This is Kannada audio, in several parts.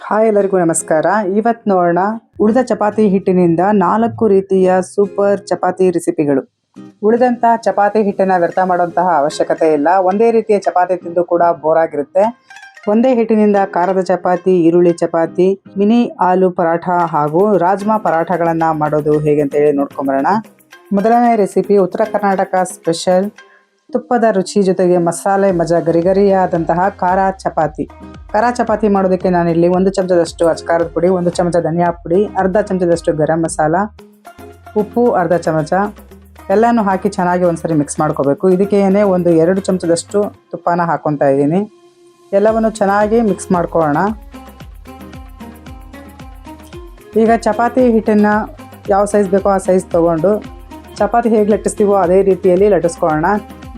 ಹಾಯ್ ಎಲ್ಲರಿಗೂ ನಮಸ್ಕಾರ. ಇವತ್ತು ನೋಡೋಣ ಉಳಿದ ಚಪಾತಿ ಹಿಟ್ಟಿನಿಂದ 4 ರೀತಿಯ ಸೂಪರ್ ಚಪಾತಿ ರೆಸಿಪಿಗಳು. ಉಳಿದಂಥ ಚಪಾತಿ ಹಿಟ್ಟನ್ನು ವ್ಯರ್ಥ ಮಾಡುವಂತಹ ಅವಶ್ಯಕತೆ ಇಲ್ಲ. ಒಂದೇ ರೀತಿಯ ಚಪಾತಿ ತಿಂದು ಕೂಡ ಬೋರ್ ಆಗಿರುತ್ತೆ. ಒಂದೇ ಹಿಟ್ಟಿನಿಂದ ಖಾರದ ಚಪಾತಿ, ಈರುಳ್ಳಿ ಚಪಾತಿ, ಮಿನಿ ಆಲೂ ಪರಾಠ ಹಾಗೂ ರಾಜ್ಮಾ ಪರಾಠಗಳನ್ನು ಮಾಡೋದು ಹೇಗೆ ಅಂತ ಹೇಳಿ ನೋಡ್ಕೊಂಬರೋಣ. ಮೊದಲನೇ ರೆಸಿಪಿ ಉತ್ತರ ಕರ್ನಾಟಕ ಸ್ಪೆಷಲ್ ತುಪ್ಪದ ರುಚಿ ಜೊತೆಗೆ ಮಸಾಲೆ ಮಜಾ ಗರಿಗರಿಯಾದಂತಹ ಖಾರ ಚಪಾತಿ ಮಾಡೋದಕ್ಕೆ ನಾನಿಲ್ಲಿ 1 ಚಮಚದಷ್ಟು ಅಚ್ಕಾರದ ಪುಡಿ, 1 ಚಮಚ ಧನಿಯಾ ಪುಡಿ, ಅರ್ಧ ಚಮಚದಷ್ಟು ಗರಂ ಮಸಾಲ, ಉಪ್ಪು ಅರ್ಧ ಚಮಚ ಎಲ್ಲನೂ ಹಾಕಿ ಚೆನ್ನಾಗಿ ಒಂದ್ಸರಿ ಮಿಕ್ಸ್ ಮಾಡ್ಕೋಬೇಕು. ಇದಕ್ಕೆ 2 ಚಮಚದಷ್ಟು ತುಪ್ಪನ ಹಾಕ್ಕೊತಾ ಇದ್ದೀನಿ. ಎಲ್ಲವನ್ನು ಚೆನ್ನಾಗಿ ಮಿಕ್ಸ್ ಮಾಡ್ಕೊಳ್ಳೋಣ. ಈಗ ಚಪಾತಿ ಹಿಟ್ಟನ್ನು ಯಾವ ಸೈಜ್ ಬೇಕೋ ಆ ಸೈಜ್ ತೊಗೊಂಡು ಚಪಾತಿ ಹೇಗೆ ಲಟ್ಟಿಸ್ತೀವೋ ಅದೇ ರೀತಿಯಲ್ಲಿ ಲಟ್ಟಿಸ್ಕೊಳ್ಳೋಣ.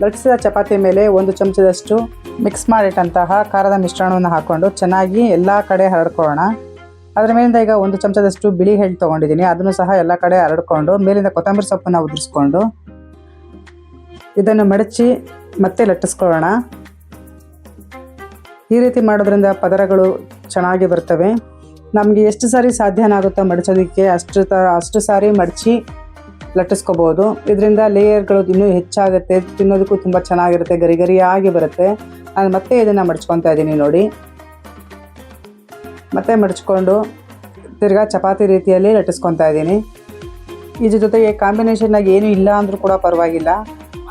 ಲಟ್ಟಿಸಿದ ಚಪಾತಿ ಮೇಲೆ 1 ಚಮಚದಷ್ಟು ಮಿಕ್ಸ್ ಮಾಡಿಟ್ಟಂತಹ ಖಾರದ ಮಿಶ್ರಣವನ್ನು ಹಾಕ್ಕೊಂಡು ಚೆನ್ನಾಗಿ ಎಲ್ಲ ಕಡೆ ಹರಡ್ಕೊಳ್ಳೋಣ. ಅದರ ಮೇಲಿಂದ ಈಗ 1 ಚಮಚದಷ್ಟು ಬಿಳಿ ಎಳ್ಳು ತೊಗೊಂಡಿದ್ದೀನಿ. ಅದನ್ನು ಸಹ ಎಲ್ಲ ಕಡೆ ಹರಡ್ಕೊಂಡು ಮೇಲಿಂದ ಕೊತ್ತಂಬರಿ ಸೊಪ್ಪನ್ನು ಉದುರಿಸ್ಕೊಂಡು ಇದನ್ನು ಮಡಚಿ ಮತ್ತೆ ಲಟ್ಟಿಸ್ಕೊಳ್ಳೋಣ. ಈ ರೀತಿ ಮಾಡೋದ್ರಿಂದ ಪದರಗಳು ಚೆನ್ನಾಗಿ ಬರ್ತವೆ. ನಮಗೆ ಎಷ್ಟು ಸಾರಿ ಸಾಧ್ಯನಾಗುತ್ತೋ ಮಡಚೋದಕ್ಕೆ ಅಷ್ಟು ಸಾರಿ ಮಡಚಿ ಲಟ್ಟಿಸ್ಕೋಬೋದು. ಇದರಿಂದ ಲೇಯರ್ಗಳು ಇನ್ನೂ ಹೆಚ್ಚಾಗುತ್ತೆ, ತಿನ್ನೋದಕ್ಕೂ ತುಂಬ ಚೆನ್ನಾಗಿರುತ್ತೆ, ಗರಿಗರಿಯಾಗಿ ಬರುತ್ತೆ. ನಾನು ಮತ್ತೆ ಇದನ್ನು ಮಡ್ಚ್ಕೊತಾ ಇದ್ದೀನಿ ನೋಡಿ. ಮತ್ತೆ ಮಡಚ್ಕೊಂಡು ತಿರ್ಗಾ ಚಪಾತಿ ರೀತಿಯಲ್ಲಿ ಲಟ್ಟಿಸ್ಕೊತಾ ಇದ್ದೀನಿ. ಇದ್ರ ಜೊತೆಗೆ ಕಾಂಬಿನೇಷನ್ನಾಗಿ ಏನೂ ಇಲ್ಲ ಅಂದರೂ ಕೂಡ ಪರವಾಗಿಲ್ಲ,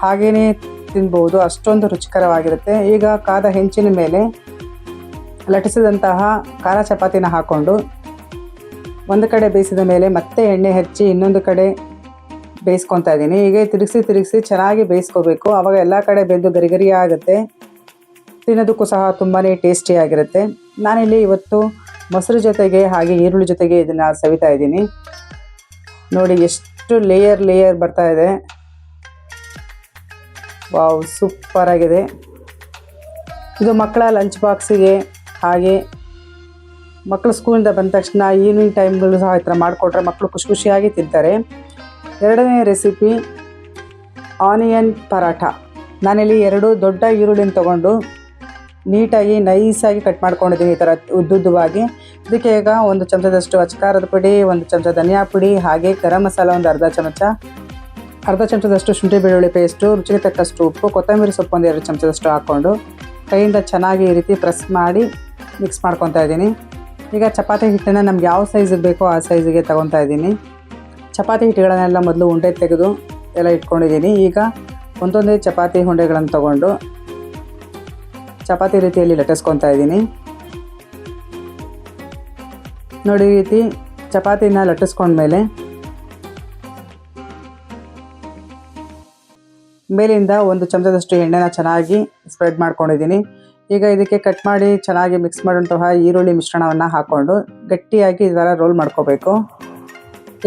ಹಾಗೇ ತಿನ್ಬೋದು, ಅಷ್ಟೊಂದು ರುಚಿಕರವಾಗಿರುತ್ತೆ. ಈಗ ಕಾದ ಹೆಂಚಿನ ಮೇಲೆ ಲಟ್ಟಿಸಿದಂತಹ ಖಾರ ಚಪಾತಿನ ಹಾಕ್ಕೊಂಡು ಒಂದು ಕಡೆ ಬೇಯಿಸಿದ ಮೇಲೆ ಮತ್ತೆ ಎಣ್ಣೆ ಹಚ್ಚಿ ಇನ್ನೊಂದು ಕಡೆ ಬೇಯಿಸ್ಕೊತಾ ಇದ್ದೀನಿ. ಹೀಗೆ ತಿರುಗಿಸಿ ಚೆನ್ನಾಗಿ ಬೇಯಿಸ್ಕೋಬೇಕು. ಆವಾಗ ಎಲ್ಲ ಕಡೆ ಬೆಂದು ಗರಿಗರಿ ಆಗುತ್ತೆ, ತಿನ್ನೋದಕ್ಕೂ ಸಹ ತುಂಬಾ ಟೇಸ್ಟಿಯಾಗಿರುತ್ತೆ. ನಾನಿಲ್ಲಿ ಇವತ್ತು ಮೊಸರು ಜೊತೆಗೆ ಹಾಗೆ ಈರುಳ್ಳಿ ಜೊತೆಗೆ ಇದನ್ನು ಸವಿತಾ ಇದ್ದೀನಿ. ನೋಡಿ ಎಷ್ಟು ಲೇಯರ್ ಬರ್ತಾ ಇದೆ. ವಾವ್, ಸೂಪರಾಗಿದೆ. ಇದು ಮಕ್ಕಳ ಲಂಚ್ ಬಾಕ್ಸಿಗೆ ಹಾಗೆ ಮಕ್ಕಳು ಸ್ಕೂಲಿಂದ ಬಂದ ತಕ್ಷಣ ಈವ್ನಿಂಗ್ ಟೈಮ್ಗಳು ಸಹ ಈ ಥರ ಮಾಡಿಕೊಟ್ರೆ ಮಕ್ಕಳು ಖುಷಿಯಾಗಿ ತಿಂತಾರೆ. ಎರಡನೇ ರೆಸಿಪಿ ಆನಿಯನ್ ಪರಾಠ. ನಾನಿಲ್ಲಿ 2 ದೊಡ್ಡ ಈರುಳ್ಳಿನ ತೊಗೊಂಡು ನೀಟಾಗಿ ನೈಸಾಗಿ ಕಟ್ ಮಾಡ್ಕೊಂಡಿದ್ದೀನಿ, ಈ ಥರ ಉದ್ದುದ್ದವಾಗಿ. ಇದಕ್ಕೆ ಈಗ 1 ಚಮಚದಷ್ಟು ಅಚ್ಕಾರದ ಪುಡಿ, 1 ಚಮಚ ಧನಿಯಾ ಪುಡಿ, ಹಾಗೆ ಗರಂ ಮಸಾಲ ಅರ್ಧ ಚಮಚದಷ್ಟು ಶುಂಠಿ ಬೆಳ್ಳುಳ್ಳಿ ಪೇಸ್ಟು, ರುಚಿಗೆ ತಕ್ಕಷ್ಟು ಉಪ್ಪು, ಕೊತ್ತಂಬರಿ ಸೊಪ್ಪು 2 ಚಮಚದಷ್ಟು ಹಾಕ್ಕೊಂಡು ಕೈಯಿಂದ ಚೆನ್ನಾಗಿ ಈ ರೀತಿ ಪ್ರೆಸ್ ಮಾಡಿ ಮಿಕ್ಸ್ ಮಾಡ್ಕೊತಾ ಇದ್ದೀನಿ. ಈಗ ಚಪಾತಿ ಹಿಟ್ಟನ್ನು ನಮ್ಗೆ ಯಾವ ಸೈಜಿಗೆ ಬೇಕೋ ಆ ಸೈಜಿಗೆ ತೊಗೊತಾ ಇದ್ದೀನಿ. ಚಪಾತಿ ಹಿಟ್ಟುಗಳನ್ನೆಲ್ಲ ಮೊದಲು ಉಂಡೆ ತೆಗೆದು ಎಲ್ಲ ಇಟ್ಕೊಂಡಿದ್ದೀನಿ. ಈಗ ಒಂದೊಂದೇ ಚಪಾತಿ ಉಂಡೆಗಳನ್ನು ತೊಗೊಂಡು ಚಪಾತಿ ರೀತಿಯಲ್ಲಿ ಲಟ್ಟಿಸ್ಕೊತಾ ಇದ್ದೀನಿ. ನೋಡಿ, ಈ ರೀತಿ ಚಪಾತಿನ ಲಟ್ಟಿಸ್ಕೊಂಡ್ಮೇಲೆ ಮೇಲಿಂದ 1 ಚಮಚದಷ್ಟು ಎಣ್ಣೆನ ಚೆನ್ನಾಗಿ ಸ್ಪ್ರೆಡ್ ಮಾಡ್ಕೊಂಡಿದ್ದೀನಿ. ಈಗ ಇದಕ್ಕೆ ಕಟ್ ಮಾಡಿ ಚೆನ್ನಾಗಿ ಮಿಕ್ಸ್ ಮಾಡುವಂತಹ ಈರುಳ್ಳಿ ಮಿಶ್ರಣವನ್ನು ಹಾಕ್ಕೊಂಡು ಗಟ್ಟಿಯಾಗಿ ಈ ಥರ ರೋಲ್ ಮಾಡ್ಕೋಬೇಕು.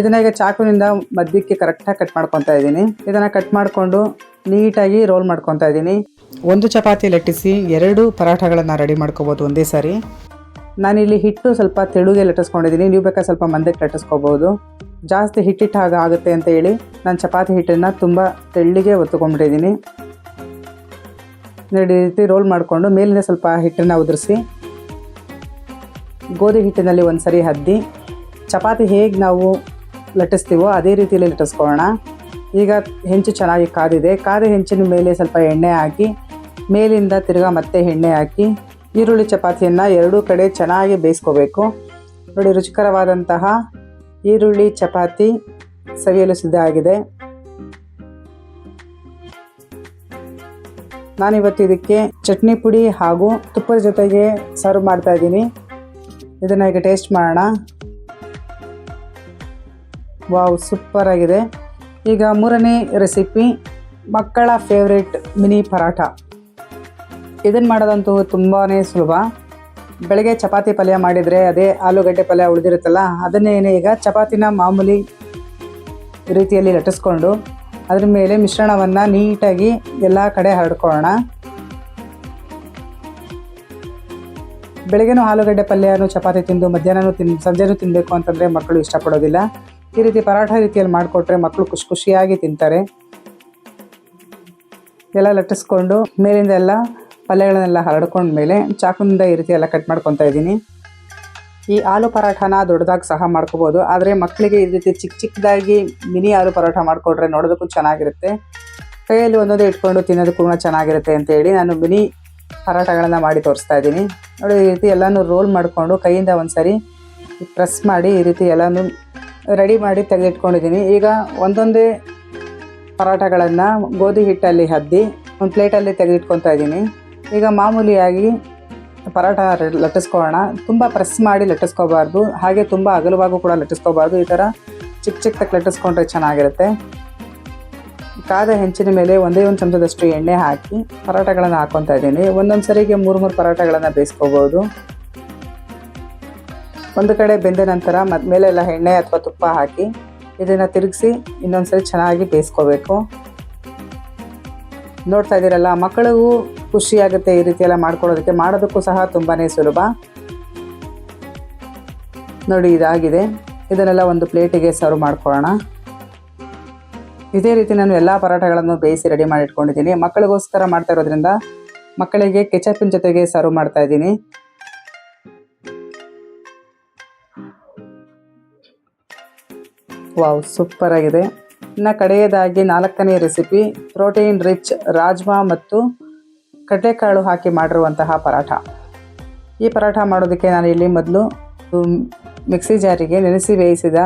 ಇದನ್ನು ಈಗ ಚಾಕುವಿನಿಂದ ಮಧ್ಯಕ್ಕೆ ಕರೆಕ್ಟಾಗಿ ಕಟ್ ಮಾಡ್ಕೊತಾ ಇದ್ದೀನಿ. ಇದನ್ನು ಕಟ್ ಮಾಡಿಕೊಂಡು ನೀಟಾಗಿ ರೋಲ್ ಮಾಡ್ಕೊತಾ ಇದ್ದೀನಿ. 1 ಚಪಾತಿ ಲಟ್ಟಿಸಿ 2 ಪರಾಠಗಳನ್ನು ರೆಡಿ ಮಾಡ್ಕೋಬೋದು ಒಂದೇ ಸಾರಿ. ನಾನಿಲ್ಲಿ ಹಿಟ್ಟು ಸ್ವಲ್ಪ ತೆಳುಗೆ ಲಟ್ಟಿಸ್ಕೊಂಡಿದ್ದೀನಿ, ನೀವು ಬೇಕಾದ್ರೆ ಸ್ವಲ್ಪ ಮಂದಕ್ಕೆ ಲಟ್ಟಿಸ್ಕೋಬೋದು. ಜಾಸ್ತಿ ಹಿಟ್ಟಿಟ್ಟು ಆಗುತ್ತೆ ಅಂತ ಹೇಳಿ ನಾನು ಚಪಾತಿ ಹಿಟ್ಟನ್ನು ತುಂಬ ತೆಳ್ಳಿಗೆ ಒತ್ತುಕೊಂಡ್ಬಿಟ್ಟಿದ್ದೀನಿ. ಈ ರೀತಿ ರೋಲ್ ಮಾಡಿಕೊಂಡು ಮೇಲಿಂದ ಸ್ವಲ್ಪ ಹಿಟ್ಟನ್ನು ಉದುರಿಸಿ ಗೋಧಿ ಹಿಟ್ಟಿನಲ್ಲಿ ಒಂದು ಸರಿ ಹದ್ದಿ ಚಪಾತಿ ಹೇಗೆ ನಾವು ಲಟ್ಟಿಸ್ತೀವೋ ಅದೇ ರೀತಿಯಲ್ಲಿ ಲಟ್ಟಿಸ್ಕೊಳ್ಳೋಣ. ಈಗ ಹೆಂಚು ಚೆನ್ನಾಗಿ ಕಾದಿದೆ. ಕಾದ ಹೆಂಚಿನ ಮೇಲೆ ಸ್ವಲ್ಪ ಎಣ್ಣೆ ಹಾಕಿ ಮೇಲಿಂದ ತಿರ್ಗಾ ಮತ್ತೆ ಎಣ್ಣೆ ಹಾಕಿ ಈರುಳ್ಳಿ ಚಪಾತಿಯನ್ನು 2 ಕಡೆ ಚೆನ್ನಾಗಿ ಬೇಯಿಸ್ಕೋಬೇಕು. ನೋಡಿ, ರುಚಿಕರವಾದಂತಹ ಈರುಳ್ಳಿ ಚಪಾತಿ ಸವಿಯಲು ಸಿದ್ಧ ಆಗಿದೆ. ನಾನಿವತ್ತು ಇದಕ್ಕೆ ಚಟ್ನಿ ಪುಡಿ ಹಾಗೂ ತುಪ್ಪದ ಜೊತೆಗೆ ಸರ್ವ್ ಮಾಡ್ತಾ ಇದ್ದೀನಿ. ಇದನ್ನು ಈಗ ಟೇಸ್ಟ್ ಮಾಡೋಣ. ವಾವ್, ಸೂಪರಾಗಿದೆ. ಈಗ ಮೂರನೇ ರೆಸಿಪಿ ಮಕ್ಕಳ ಫೇವ್ರೇಟ್ ಮಿನಿ ಪರಾಠ. ಇದನ್ನು ಮಾಡೋದಂತೂ ತುಂಬಾ ಸುಲಭ. ಬೆಳಗ್ಗೆ ಚಪಾತಿ ಪಲ್ಯ ಮಾಡಿದರೆ ಅದೇ ಆಲೂಗಡ್ಡೆ ಪಲ್ಯ ಉಳಿದಿರುತ್ತಲ್ಲ, ಅದನ್ನೇ ಈಗ ಚಪಾತಿನ ಮಾಮೂಲಿ ರೀತಿಯಲ್ಲಿ ಲಟ್ಟಿಸ್ಕೊಂಡು ಅದ್ರ ಮೇಲೆ ಮಿಶ್ರಣವನ್ನು ನೀಟಾಗಿ ಎಲ್ಲ ಕಡೆ ಹರಡ್ಕೊಳ್ಳೋಣ. ಬೆಳಗ್ಗೆನೂ ಆಲೂಗಡ್ಡೆ ಪಲ್ಯನೂ ಚಪಾತಿ ತಿಂದು ಮಧ್ಯಾಹ್ನನೂ ಸಂಜೆನೂ ತಿನ್ನಬೇಕು ಅಂತಂದರೆ ಮಕ್ಕಳು ಇಷ್ಟಪಡೋದಿಲ್ಲ. ಈ ರೀತಿ ಪರಾಠ ರೀತಿಯಲ್ಲಿ ಮಾಡಿಕೊಟ್ರೆ ಮಕ್ಕಳು ಖುಷಿಯಾಗಿ ತಿಂತಾರೆ. ಎಲ್ಲ ಲಟ್ಟಿಸ್ಕೊಂಡು ಮೇಲಿಂದ ಎಲ್ಲ ಪಲ್ಯಗಳನ್ನೆಲ್ಲ ಹರಡ್ಕೊಂಡ್ಮೇಲೆ ಚಾಕುನಿಂದ ಈ ರೀತಿ ಎಲ್ಲ ಕಟ್ ಮಾಡ್ಕೊತಾ ಇದ್ದೀನಿ. ಈ ಆಲೂ ಪರಾಠನ ದೊಡ್ಡದಾಗಿ ಸಹ ಮಾಡ್ಕೋಬೋದು, ಆದರೆ ಮಕ್ಕಳಿಗೆ ಈ ರೀತಿ ಚಿಕ್ಕ ಚಿಕ್ಕದಾಗಿ ಮಿನಿ ಆಲೂ ಪರಾಠ ಮಾಡಿಕೊಟ್ರೆ ನೋಡೋದಕ್ಕೂ ಚೆನ್ನಾಗಿರುತ್ತೆ, ಕೈಯಲ್ಲಿ ಒಂದೊಂದೇ ಇಟ್ಕೊಂಡು ತಿನ್ನೋದಕ್ಕೂ ಚೆನ್ನಾಗಿರುತ್ತೆ ಅಂತೇಳಿ ನಾನು ಮಿನಿ ಪರಾಠಗಳನ್ನು ಮಾಡಿ ತೋರಿಸ್ತಾ ಇದ್ದೀನಿ. ನೋಡಿ, ಈ ರೀತಿ ಎಲ್ಲನೂ ರೋಲ್ ಮಾಡಿಕೊಂಡು ಕೈಯಿಂದ ಒಂದು ಸರಿ ಪ್ರೆಸ್ ಮಾಡಿ ಈ ರೀತಿ ಎಲ್ಲನೂ ರೆಡಿ ಮಾಡಿ ತೆಗೆದಿಟ್ಕೊಂಡಿದ್ದೀನಿ. ಈಗ ಒಂದೊಂದೇ ಪರಾಠಗಳನ್ನು ಗೋಧಿ ಹಿಟ್ಟಲ್ಲಿ ಅದ್ದಿ ಒಂದು ಪ್ಲೇಟಲ್ಲಿ ತೆಗೆದಿಟ್ಕೊತಾ ಇದ್ದೀನಿ. ಈಗ ಮಾಮೂಲಿಯಾಗಿ ಪರಾಠ ಲಟ್ಟಿಸ್ಕೊಳ್ಳೋಣ. ತುಂಬ ಪ್ರೆಸ್ ಮಾಡಿ ಲಟ್ಟಿಸ್ಕೋಬಾರ್ದು, ಹಾಗೆ ತುಂಬ ಅಗಲವಾಗೂ ಕೂಡ ಲಟ್ಟಿಸ್ಕೋಬಾರ್ದು. ಈ ಥರ ಚಿಕ್ಕ ಚಿಕ್ಕದಾಗಿ ಲಟ್ಟಿಸ್ಕೊಂಡ್ರೆ ಚೆನ್ನಾಗಿರುತ್ತೆ. ಕಾದ ಹೆಂಚಿನ ಮೇಲೆ ಒಂದೇ ಒಂದು ಚಮಚದಷ್ಟು ಎಣ್ಣೆ ಹಾಕಿ ಪರಾಠಗಳನ್ನು ಹಾಕ್ಕೊತಾ ಇದ್ದೀನಿ. ಒಂದೊಂದು ಸರಿಗೆ 3 ಪರಾಠಗಳನ್ನು ಬೇಯಿಸ್ಕೋಬೋದು. ಒಂದು ಕಡೆ ಬೆಂದ ನಂತರ ಮೇಲೆಲ್ಲ ಎಣ್ಣೆ ಅಥವಾ ತುಪ್ಪ ಹಾಕಿ ಇದನ್ನು ತಿರುಗಿಸಿ ಇನ್ನೊಂದು ಸರಿ ಚೆನ್ನಾಗಿ ಬೇಯಿಸ್ಕೋಬೇಕು. ನೋಡ್ತಾ ಇದ್ದೀರಲ್ಲ, ಮಕ್ಕಳಿಗೂ ಖುಷಿಯಾಗುತ್ತೆ ಈ ರೀತಿ ಎಲ್ಲ ಮಾಡ್ಕೊಳ್ಳೋದಕ್ಕೆ, ಮಾಡೋದಕ್ಕೂ ಸಹ ತುಂಬಾ ಸುಲಭ. ನೋಡಿ, ಇದಾಗಿದೆ. ಇದನ್ನೆಲ್ಲ ಒಂದು ಪ್ಲೇಟಿಗೆ ಸರ್ವ್ ಮಾಡ್ಕೊಳ್ಳೋಣ. ಇದೇ ರೀತಿ ನಾನು ಎಲ್ಲ ಪರಾಠಗಳನ್ನು ಬೇಯಿಸಿ ರೆಡಿ ಮಾಡಿ ಇಟ್ಕೊಂಡಿದ್ದೀನಿ. ಮಕ್ಕಳಿಗೋಸ್ಕರ ಮಾಡ್ತಾ ಇರೋದ್ರಿಂದ ಮಕ್ಕಳಿಗೆ ಕೆಚಪಿನ ಜೊತೆಗೆ ಸರ್ವ್ ಮಾಡ್ತಾ ಇದ್ದೀನಿ. ವಾವ್, ಸೂಪರ್ ಆಗಿದೆ. ಇನ್ನು ಕಡೆಯದಾಗಿ 4ನೇ ರೆಸಿಪಿ ಪ್ರೋಟೀನ್ ರಿಚ್ ರಾಜ್ಮಾ ಮತ್ತು ಕಡಲೆಕಾಳು ಹಾಕಿ ಮಾಡಿರುವಂತಹ ಪರಾಠ. ಈ ಪರಾಠ ಮಾಡೋದಕ್ಕೆ ನಾನು ಇಲ್ಲಿ ಮೊದಲು ಮಿಕ್ಸಿ ಜಾರಿಗೆ ನೆನೆಸಿ ಬೇಯಿಸಿದ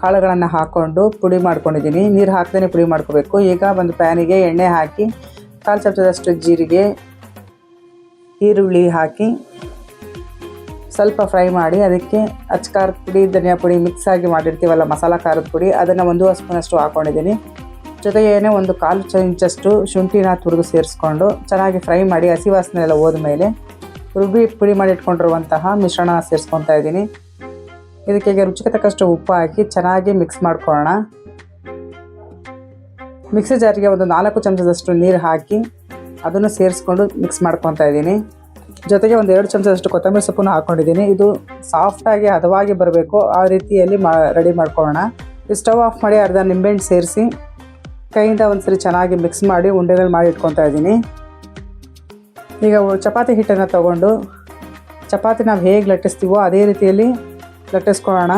ಕಾಳುಗಳನ್ನು ಹಾಕ್ಕೊಂಡು ಪುಡಿ ಮಾಡ್ಕೊಂಡಿದ್ದೀನಿ. ನೀರು ಹಾಕ್ದೇ ಪುಡಿ ಮಾಡ್ಕೋಬೇಕು. ಈಗ ಒಂದು ಪ್ಯಾನಿಗೆ ಎಣ್ಣೆ ಹಾಕಿ 1/4 ಚಮಚದಷ್ಟು ಜೀರಿಗೆ, ಈರುಳ್ಳಿ ಹಾಕಿ ಸ್ವಲ್ಪ ಫ್ರೈ ಮಾಡಿ ಅದಕ್ಕೆ ಅಚ್ಚ ಖಾರದ ಪುಡಿ, ಧನಿಯಾ ಪುಡಿ ಮಿಕ್ಸ್ ಆಗಿ ಮಾಡಿರ್ತೀವಲ್ಲ ಮಸಾಲ ಖಾರದ ಪುಡಿ, ಅದನ್ನು 1 ಸ್ಪೂನಷ್ಟು ಹಾಕ್ಕೊಂಡಿದ್ದೀನಿ. ಜೊತೆಗೇ 1/4 ಇಂಚಷ್ಟು ಶುಂಠಿನ ತುರಿದು ಸೇರಿಸ್ಕೊಂಡು ಚೆನ್ನಾಗಿ ಫ್ರೈ ಮಾಡಿ ಹಸಿ ವಾಸನೆ ಎಲ್ಲ ಹೋದ್ಮೇಲೆ ರುಬ್ಬಿ ಪುಡಿ ಮಾಡಿ ಇಟ್ಕೊಂಡಿರುವಂತಹ ಮಿಶ್ರಣ ಸೇರಿಸ್ಕೊತಾ ಇದ್ದೀನಿ. ಇದಕ್ಕೆ ರುಚಿಗೆ ತಕ್ಕಷ್ಟು ಉಪ್ಪು ಹಾಕಿ ಚೆನ್ನಾಗಿ ಮಿಕ್ಸ್ ಮಾಡ್ಕೊಳ್ಳೋಣ. ಮಿಕ್ಸಿ ಜಾರಿಗೆ ಒಂದು 4 ಚಮಚದಷ್ಟು ನೀರು ಹಾಕಿ ಅದನ್ನು ಸೇರಿಸ್ಕೊಂಡು ಮಿಕ್ಸ್ ಮಾಡ್ಕೊತಾ ಇದ್ದೀನಿ. ಜೊತೆಗೆ ಒಂದು 2 ಚಮಚದಷ್ಟು ಕೊತ್ತಂಬರಿ ಸೊಪ್ಪನ್ನು ಹಾಕ್ಕೊಂಡಿದ್ದೀನಿ. ಇದು ಸಾಫ್ಟಾಗಿ ಹದವಾಗಿ ಬರಬೇಕು, ಆ ರೀತಿಯಲ್ಲಿ ರೆಡಿ ಮಾಡ್ಕೊಳ್ಳೋಣ. ಸ್ಟವ್ ಆಫ್ ಮಾಡಿ ಅರ್ಧ ನಿಂಬೆಹಣ್ಣು ಸೇರಿಸಿ ಕೈಯಿಂದ ಒಂದ್ಸರಿ ಚೆನ್ನಾಗಿ ಮಿಕ್ಸ್ ಮಾಡಿ ಉಂಡೆಗಳು ಮಾಡಿ ಇಟ್ಕೊತಾ ಇದ್ದೀನಿ. ಈಗ ಚಪಾತಿ ಹಿಟ್ಟನ್ನು ತೊಗೊಂಡು ಚಪಾತಿ ನಾವು ಹೇಗೆ ಲಟ್ಟಿಸ್ತೀವೋ ಅದೇ ರೀತಿಯಲ್ಲಿ ಲಟ್ಟಿಸ್ಕೊಳ್ಳೋಣ.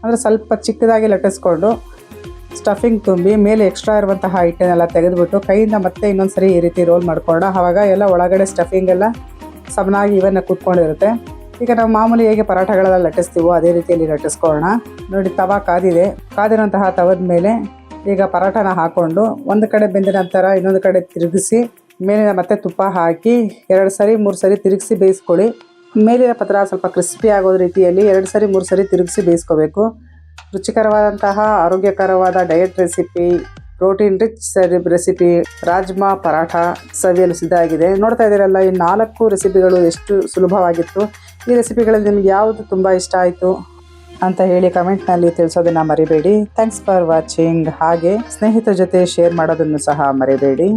ಅಂದರೆ ಸ್ವಲ್ಪ ಚಿಕ್ಕದಾಗಿ ಲಟ್ಟಿಸ್ಕೊಂಡು ಸ್ಟಫಿಂಗ್ ತುಂಬಿ ಮೇಲೆ ಎಕ್ಸ್ಟ್ರಾ ಇರುವಂತಹ ಹಿಟ್ಟನ್ನೆಲ್ಲ ತೆಗೆದುಬಿಟ್ಟು ಕೈಯಿಂದ ಮತ್ತೆ ಇನ್ನೊಂದು ಸರಿ ಈ ರೀತಿ ರೋಲ್ ಮಾಡ್ಕೊಳ್ಳೋಣ. ಆವಾಗ ಎಲ್ಲ ಒಳಗಡೆ ಸ್ಟಫಿಂಗ್ ಎಲ್ಲ ಸಮನಾಗಿ ಇವನ್ನ ಕೂತ್ಕೊಂಡಿರುತ್ತೆ. ಈಗ ನಾವು ಮಾಮೂಲಿ ಹೇಗೆ ಪರಾಠಗಳೆಲ್ಲ ಲಟ್ಟಿಸ್ತೀವೋ ಅದೇ ರೀತಿಯಲ್ಲಿ ಲಟ್ಟಿಸ್ಕೊಳ್ಳೋಣ. ನೋಡಿ, ತವಾ ಕಾದಿದೆ. ಕಾದಿರೋಂತಹ ತವದ ಮೇಲೆ ಈಗ ಪರಾಠನ ಹಾಕ್ಕೊಂಡು ಒಂದು ಕಡೆ ಬೆಂದ ನಂತರ ಇನ್ನೊಂದು ಕಡೆ ತಿರುಗಿಸಿ ಮೇಲಿನ ಮತ್ತೆ ತುಪ್ಪ ಹಾಕಿ 2 ಸರಿ 3 ಸರಿ ತಿರುಗಿಸಿ ಬೇಯಿಸ್ಕೊಳ್ಳಿ. ಮೇಲಿನ ಪತ್ರ ಸ್ವಲ್ಪ ಕ್ರಿಸ್ಪಿ ಆಗೋದು ರೀತಿಯಲ್ಲಿ 2 ಸರಿ 3 ಸರಿ ತಿರುಗಿಸಿ ಬೇಯಿಸ್ಕೋಬೇಕು. ರುಚಿಕರವಾದಂತಹ ಆರೋಗ್ಯಕರವಾದ diet recipe, protein rich recipe rajma paratha ಸವಿಯಲು ಸಿದ್ಧ ಆಗಿದೆ. ನೋಡ್ತಾ ಇದ್ದೀರಲ್ಲ, ಈ 4 ರೆಸಿಪಿಗಳು ಎಷ್ಟು ಸುಲಭವಾಗಿತ್ತು. ಈ ರೆಸಿಪಿಗಳಲ್ಲಿ ನಿಮ್ಗೆ ಯಾವುದು ತುಂಬ ಇಷ್ಟ ಆಯಿತು ಅಂತ ಹೇಳಿ ಕಮೆಂಟ್ನಲ್ಲಿ ತಿಳಿಸೋದನ್ನು ಮರಿಬೇಡಿ. Thanks for watching. ಹಾಗೆ ಸ್ನೇಹಿತರ ಜೊತೆ ಶೇರ್ ಮಾಡೋದನ್ನು ಸಹ ಮರಿಬೇಡಿ.